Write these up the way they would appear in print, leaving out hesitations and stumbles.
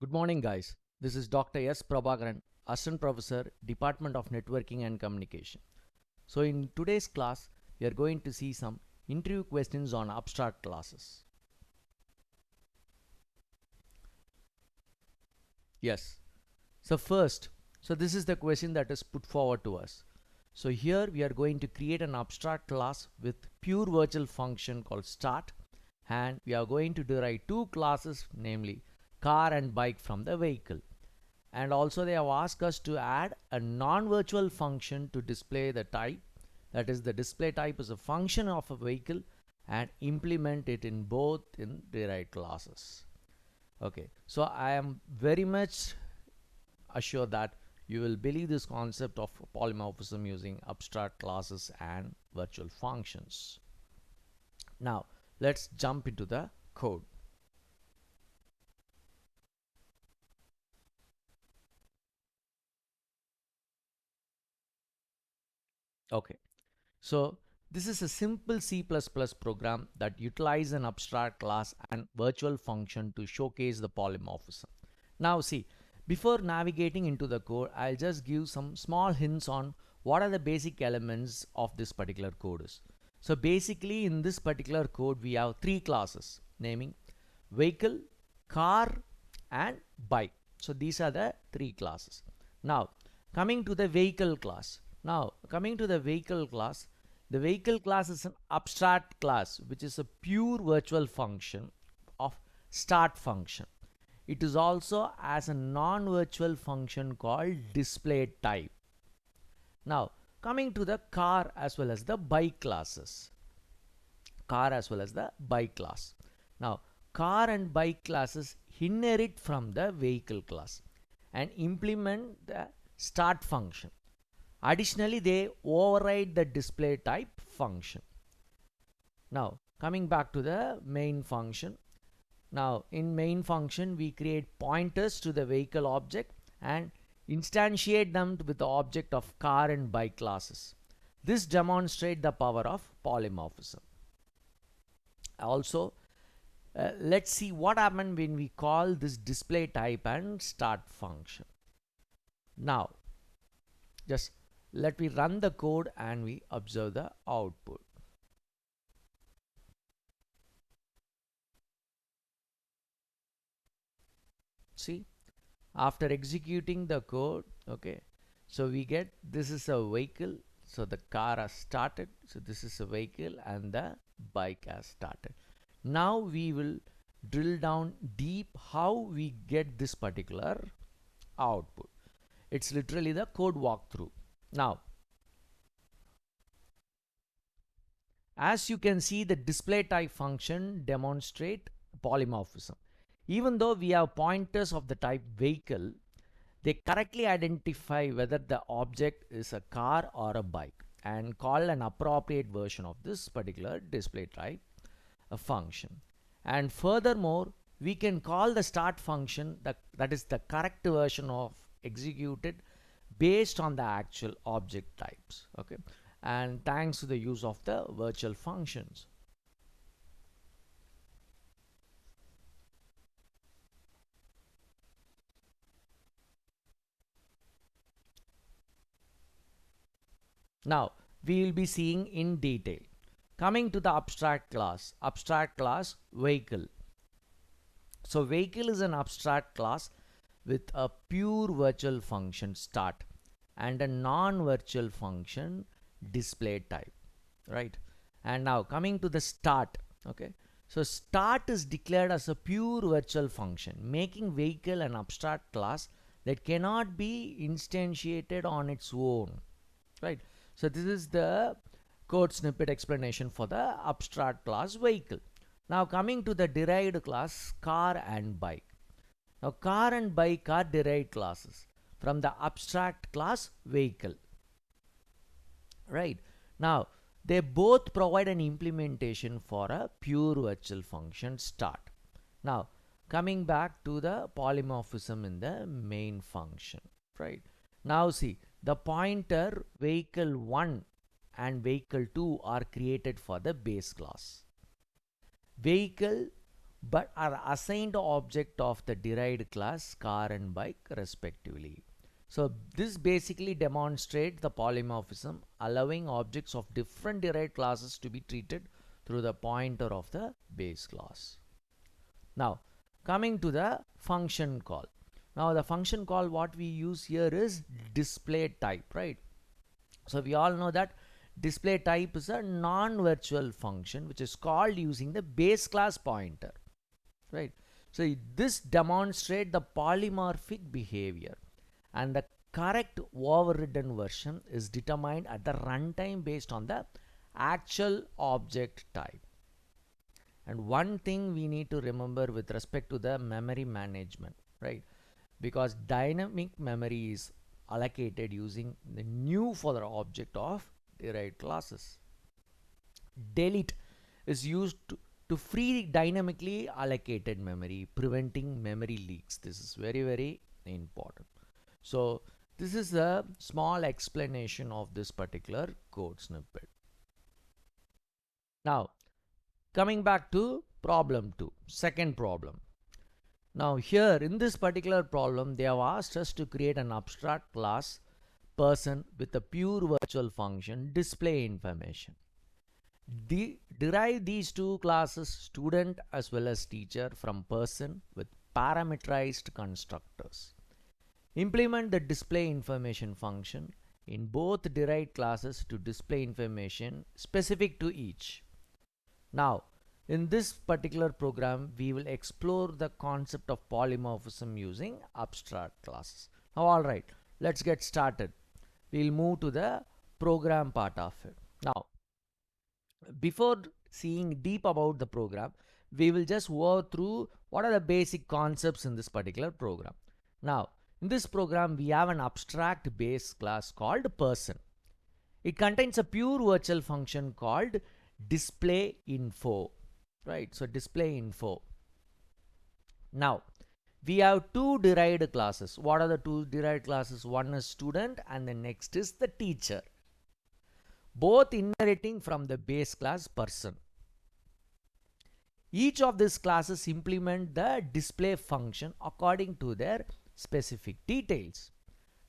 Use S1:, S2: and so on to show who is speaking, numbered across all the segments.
S1: Good morning, guys. This is Dr. S. Prabhakaran, Assistant Professor, Department of Networking and Communication. So, in today's class, we are going to see some interview questions on abstract classes. Yes. So this is the question that is put forward to us. So, here we are going to create an abstract class with pure virtual function called start, and we are going to derive two classes, namely car and bike, from the vehicle. And also they have asked us to add a non-virtual function to display the type, that is the display type is a function of a vehicle, and implement it in both in derived classes. Okay, so I am very much assured that you will believe this concept of polymorphism using abstract classes and virtual functions. Now let's jump into the code. Okay, so this is a simple C++ program that utilizes an abstract class and virtual function to showcase the polymorphism. Now see, before navigating into the code, I'll just give some small hints on what are the basic elements of this particular code is. So basically in this particular code we have three classes, naming vehicle, car and bike. So these are the three classes. Now coming to the vehicle class. The vehicle class is an abstract class which is a pure virtual function of start function. It is also as a non-virtual function called display type. Now coming to the car as well as the bike classes. Now car and bike classes inherit from the vehicle class and implement the start function. Additionally, they override the display type function. Now coming back to the main function. Now in main function we create pointers to the vehicle object and instantiate them with the object of car and bike classes. This demonstrates the power of polymorphism. Also, let's see what happens when we call this display type and start function. Now just let me run the code and we observe the output. See, after executing the code, okay, so we get this is a vehicle, so the car has started, so this is a vehicle and the bike has started. Now we will drill down deep how we get this particular output. It's literally the code walkthrough. Now as you can see, the display type function demonstrate polymorphism. Even though we have pointers of the type vehicle, they correctly identify whether the object is a car or a bike and call an appropriate version of this particular display type a function. And furthermore, we can call the start function that is the correct version of executed based on the actual object types. Okay, and thanks to the use of the virtual functions. Now we will be seeing in detail. Coming to the abstract class vehicle. So vehicle is an abstract class with a pure virtual function start and a non-virtual function display type, right? And now coming to the start. Okay, so start is declared as a pure virtual function, making vehicle an abstract class that cannot be instantiated on its own, right? So this is the code snippet explanation for the abstract class vehicle. Now coming to the derived class car and bike. Now car and bike are derived classes from the abstract class vehicle, right? Now they both provide an implementation for a pure virtual function start. Now coming back to the polymorphism in the main function, right? Now see, the pointer vehicle 1 and vehicle 2 are created for the base class. Vehicle but are assigned object of the derived class car and bike respectively. So this basically demonstrates the polymorphism, allowing objects of different derived classes to be treated through the pointer of the base class. Now coming to the function call. Now the function call what we use here is display type, right? So we all know that display type is a non-virtual function which is called using the base class pointer, right? So this demonstrates the polymorphic behavior, and the correct overridden version is determined at the runtime based on the actual object type. And one thing we need to remember with respect to the memory management, right? Because dynamic memory is allocated using the new for the object of derived classes. Delete is used to free dynamically allocated memory, preventing memory leaks. This is very important. So this is a small explanation of this particular code snippet. Now coming back to problem 2, second problem. Now here in this particular problem they have asked us to create an abstract class person with a pure virtual function display information. Derive these two classes student as well as teacher from person with parameterized constructors. Implement the display information function in both derived classes to display information specific to each. Now in this particular program we will explore the concept of polymorphism using abstract classes. Now alright, let's get started. We'll move to the program part of it. Now before seeing deep about the program, we will just walk through what are the basic concepts in this particular program. Now in this program we have an abstract base class called person. It contains a pure virtual function called display info, right? So display info. Now we have two derived classes. What are the two derived classes? One is student and the next is the teacher, both inheriting from the base class person. Each of these classes implement the display function according to their specific details.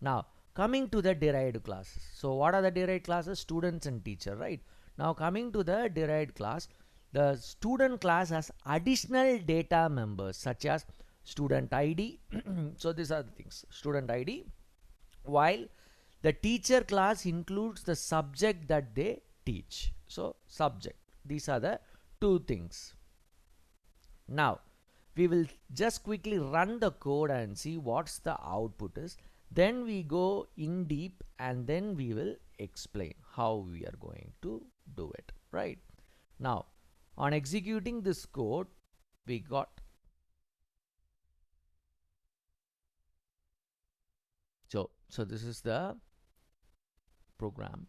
S1: Now coming to the derived classes. So what are the derived classes? Students and teacher, right? Now coming to the derived class, the student class has additional data members such as student ID. So these are the things, student ID, while the teacher class includes the subject that they teach. So subject, these are the two things. Now we will just quickly run the code and see what's the output is. Then we go in deep and then we will explain how we are going to do it, right? Now on executing this code we got, so this is the program.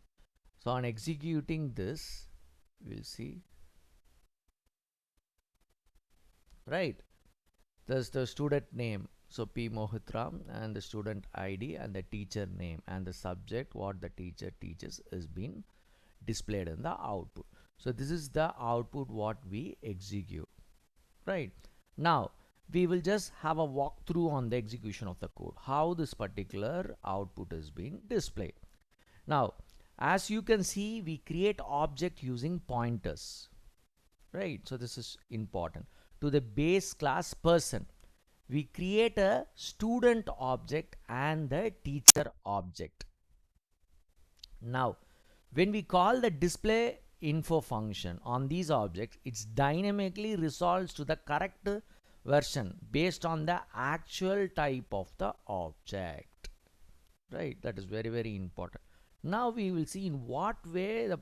S1: So on executing this we'll see, right? There's the student name, so P Mohitram, and the student ID and the teacher name and the subject what the teacher teaches is being displayed in the output. So this is the output what we execute, right? Now we will just have a walkthrough on the execution of the code, how this particular output is being displayed. Now as you can see we create object using pointers, right? So this is important. To the base class person we create a student object and the teacher object. Now when we call the display info function on these objects, it dynamically resolves to the correct version based on the actual type of the object, right? That is very important. Now we will see in what way the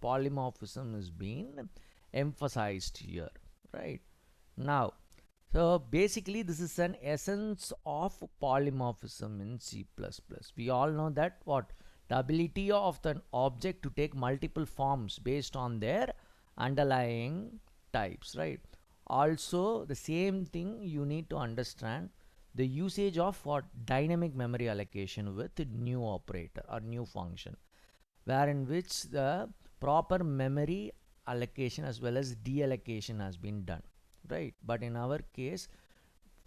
S1: polymorphism is being emphasized here, right? Now so basically this is an essence of polymorphism in C++. We all know that what the ability of the object to take multiple forms based on their underlying types, right? Also the same thing you need to understand the usage of what dynamic memory allocation with new operator or new function, wherein which the proper memory allocation as well as deallocation has been done. right? But in our case,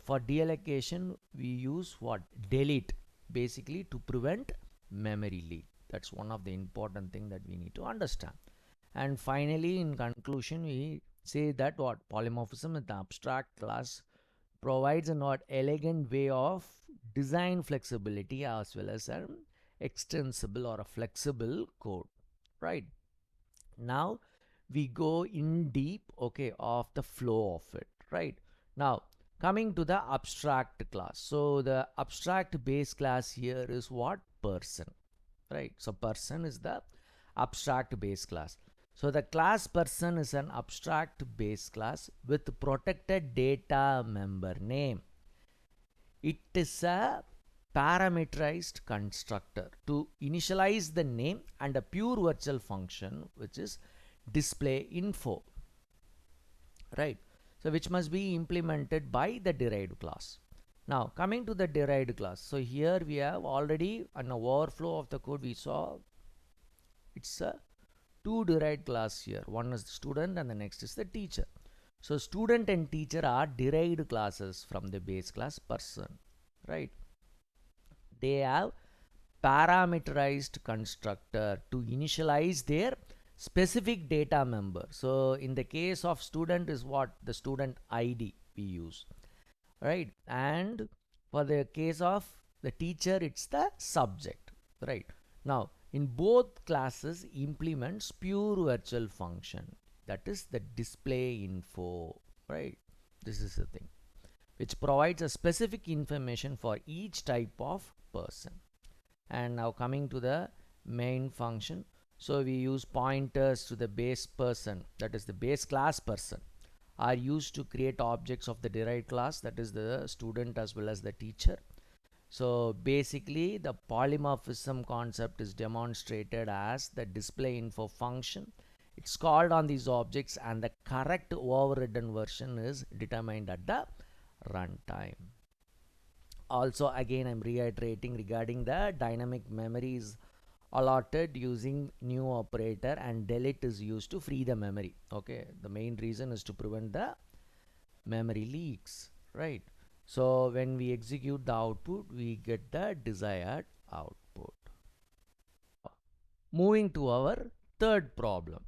S1: for deallocation, we use what? Delete, basically to prevent memory leak. That's one of the important thing that we need to understand. And finally, in conclusion, we say that what? Polymorphism in the abstract class provides a not elegant way of design flexibility as well as an extensible or a flexible code, right? Now we go in deep, okay, of the flow of it, right? Now coming to the abstract class, so the abstract base class here is what? Person, right? So person is the abstract base class. So the class person is an abstract base class with protected data member name. It is a parameterized constructor to initialize the name and a pure virtual function which is display info, right? So which must be implemented by the derived class. Now coming to the derived class, so here we have already an overflow of the code. We saw it's a two derived class here. One is the student and the next is the teacher. So student and teacher are derived classes from the base class person, right? They have parameterized constructor to initialize their specific data member. So in the case of student is what? The student ID we use, right? And for the case of the teacher, it's the subject, right? Now in both classes implements pure virtual function, that is the display info, right? This is the thing which provides a specific information for each type of person. And now coming to the main function, so we use pointers to the base person, that is the base class person, are used to create objects of the derived class, that is the student as well as the teacher. So basically the polymorphism concept is demonstrated as the display info function. It's called on these objects and the correct overridden version is determined at the runtime. Also again I'm reiterating regarding the dynamic memory is allotted using new operator and delete is used to free the memory. Okay, the main reason is to prevent the memory leaks, right? So when we execute the output, we get the desired output. Moving to our third problem.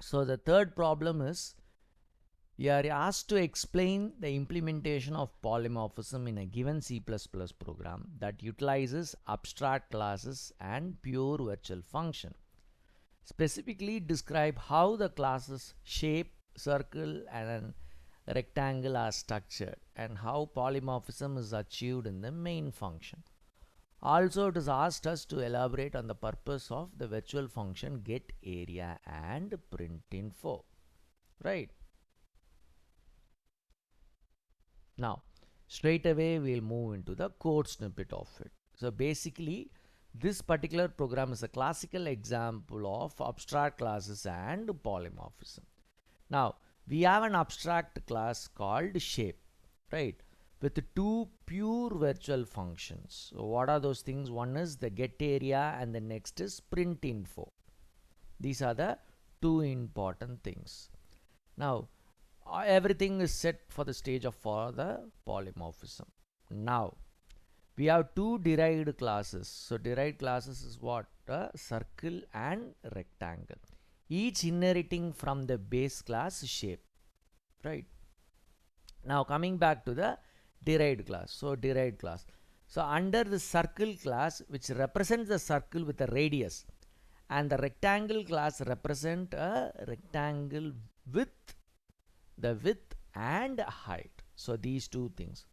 S1: So the third problem is we are asked to explain the implementation of polymorphism in a given C++ program that utilizes abstract classes and pure virtual function. Specifically describe how the classes shape, circle and rectangle are structured and how polymorphism is achieved in the main function. Also it is asked us to elaborate on the purpose of the virtual function get area and print info, right? Now straight away we'll move into the code snippet of it. So basically this particular program is a classical example of abstract classes and polymorphism. Now we have an abstract class called shape, right, with two pure virtual functions. So what are those things? One is the get area and the next is print info. These are the two important things. Now everything is set for the stage of for the polymorphism. Now we have two derived classes. So derived classes is what? Circle and rectangle, each inheriting from the base class shape, right? Now coming back to the derived class. So derived class, so under the circle class which represents the circle with a radius, and the rectangle class represent a rectangle with the width and height. So these two things.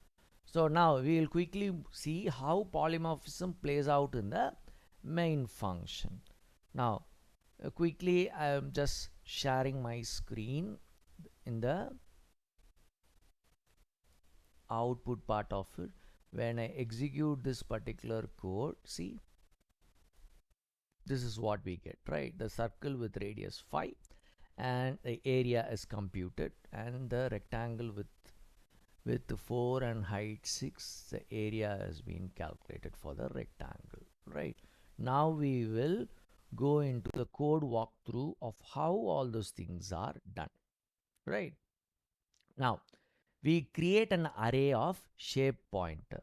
S1: So now we will quickly see how polymorphism plays out in the main function. Now quickly I am just sharing my screen in the output part of it. When I execute this particular code, see, this is what we get, right? The circle with radius 5 and the area is computed, and the rectangle with 4 and height 6, the area has been calculated for the rectangle, right? Now we will go into the code walkthrough of how all those things are done, right? Now we create an array of shape pointer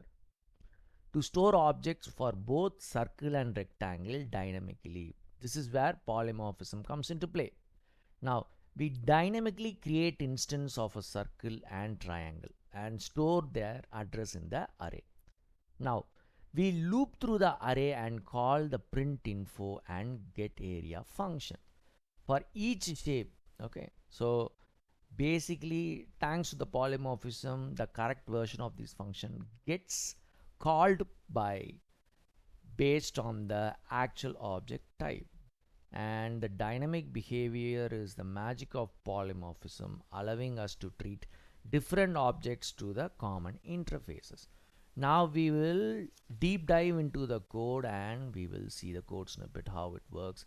S1: to store objects for both circle and rectangle dynamically. This is where polymorphism comes into play. Now we dynamically create instance of a circle and triangle and store their address in the array. Now we loop through the array and call the print info and get area function for each shape. Okay, so basically thanks to the polymorphism, the correct version of this function gets called by based on the actual object type. And the dynamic behavior is the magic of polymorphism, allowing us to treat different objects to the common interfaces. Now we will deep dive into the code and we will see the code snippet, how it works.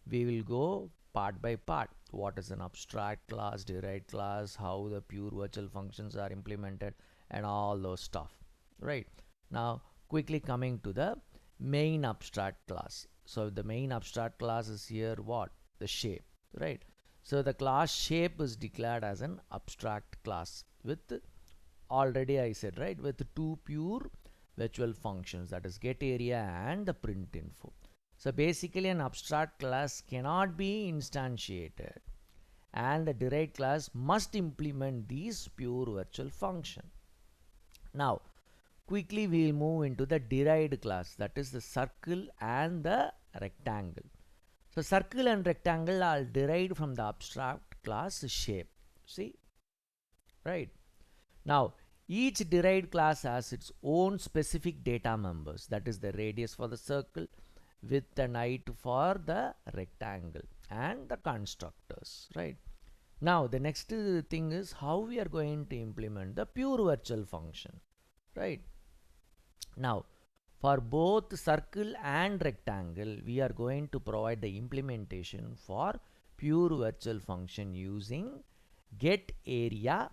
S1: We will go part by part. What is an abstract class, derived class, how the pure virtual functions are implemented, and all those stuff. Right. Now quickly coming to the main abstract class. So the main abstract class is here what? The shape, right? So the class shape is declared as an abstract class with, already I said, right, with two pure virtual functions, that is get area and the print info. So basically an abstract class cannot be instantiated and the derived class must implement these pure virtual function. Now quickly we'll move into the derived class, that is the circle and the rectangle. So circle and rectangle are derived from the abstract class shape. See, right? Now each derived class has its own specific data members, that is the radius for the circle, width and height for the rectangle, and the constructors, right? Now the next thing is how we are going to implement the pure virtual function, right? Now for both circle and rectangle, we are going to provide the implementation for pure virtual function using get area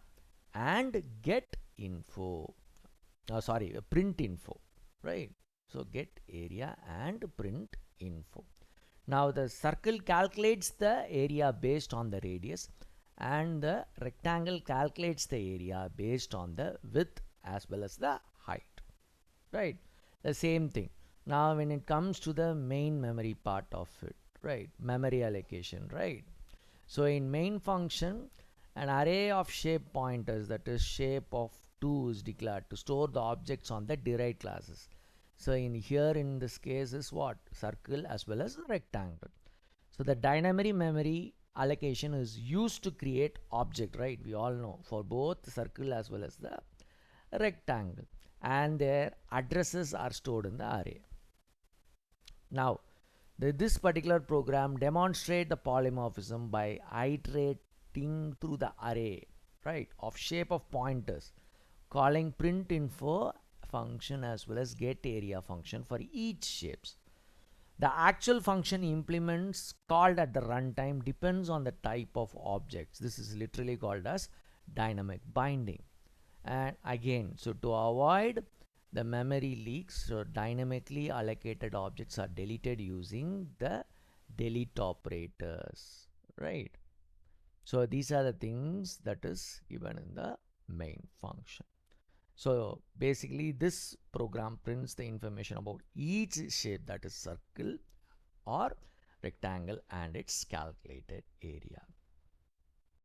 S1: and get info. Sorry, print info, right? So get area and print info. Now the circle calculates the area based on the radius and the rectangle calculates the area based on the width as well as the height, right? The same thing. Now when it comes to the main memory part of it, right, memory allocation, right? So in main function, an array of shape pointers, that is shape of 2, is declared to store the objects on the derived classes. So in here in this case is what? Circle as well as rectangle. So the dynamic memory allocation is used to create object, right? We all know, for both circle as well as the rectangle, and their addresses are stored in the array. Now this particular program demonstrate the polymorphism by iterating through the array, right, of shape of pointers, calling print info function as well as get area function for each shapes. The actual function implements called at the runtime depends on the type of objects. This is literally called as dynamic binding. And again, so to avoid the memory leaks, so dynamically allocated objects are deleted using the delete operators, right? So these are the things that is given in the main function. So basically this program prints the information about each shape, that is circle or rectangle, and its calculated area.